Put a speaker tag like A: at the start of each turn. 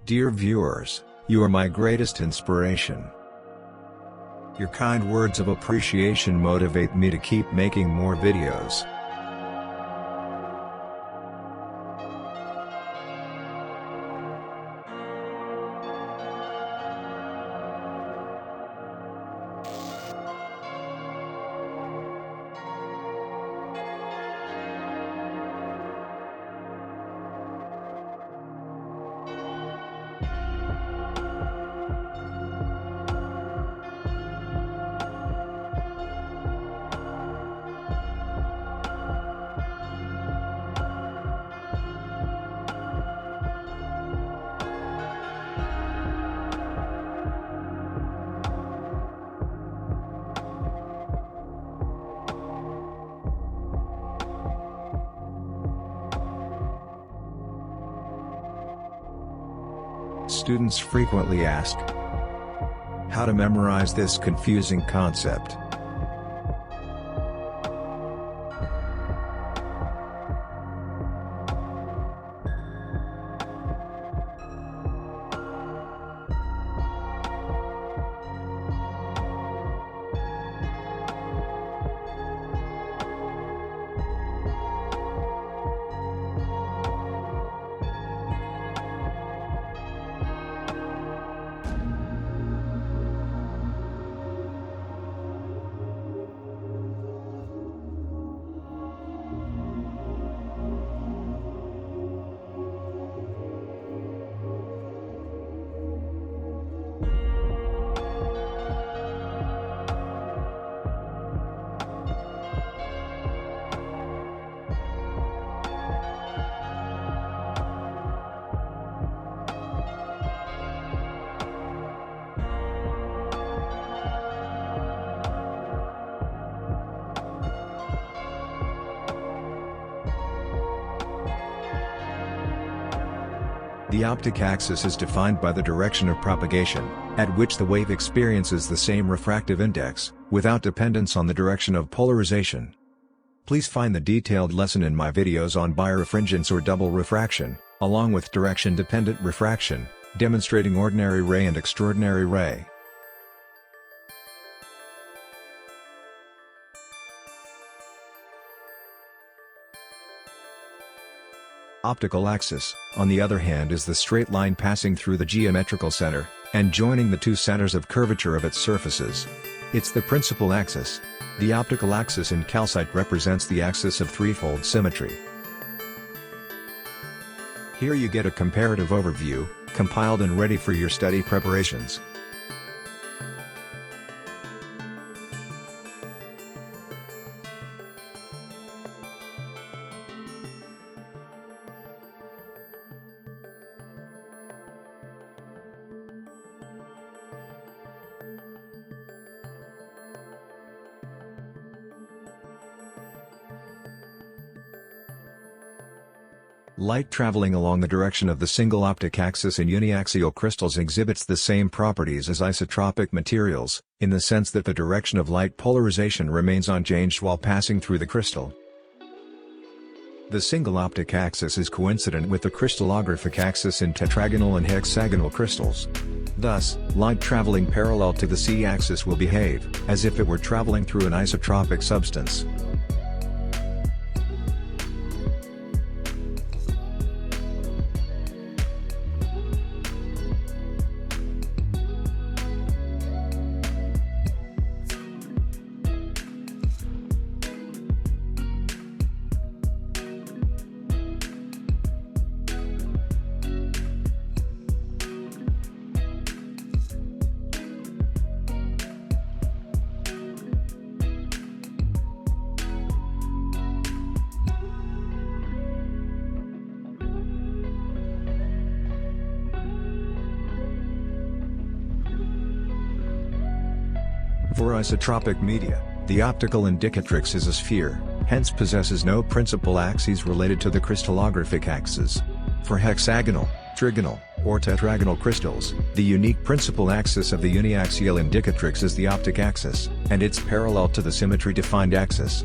A: Dear viewers, you are my greatest inspiration. Your kind words of appreciation motivate me to keep making more videos. Students frequently ask how to memorize this confusing concept. The optic axis is defined by the direction of propagation, at which the wave experiences the same refractive index, without dependence on the direction of polarization. Please find the detailed lesson in my videos on birefringence or double refraction, along with direction-dependent refraction, demonstrating ordinary ray and extraordinary ray. Optical axis, on the other hand, is the straight line passing through the geometrical center, and joining the two centers of curvature of its surfaces. It's the principal axis. The optical axis in calcite represents the axis of threefold symmetry. Here you get a comparative overview, compiled and ready for your study preparations. Light traveling along the direction of the single optic axis in uniaxial crystals exhibits the same properties as isotropic materials, in the sense that the direction of light polarization remains unchanged while passing through the crystal. The single optic axis is coincident with the crystallographic axis in tetragonal and hexagonal crystals. Thus, light traveling parallel to the C-axis will behave as if it were traveling through an isotropic substance. For isotropic media, the optical indicatrix is a sphere, hence possesses no principal axes related to the crystallographic axis. For hexagonal, trigonal, or tetragonal crystals, the unique principal axis of the uniaxial indicatrix is the optic axis, and it's parallel to the symmetry-defined axis.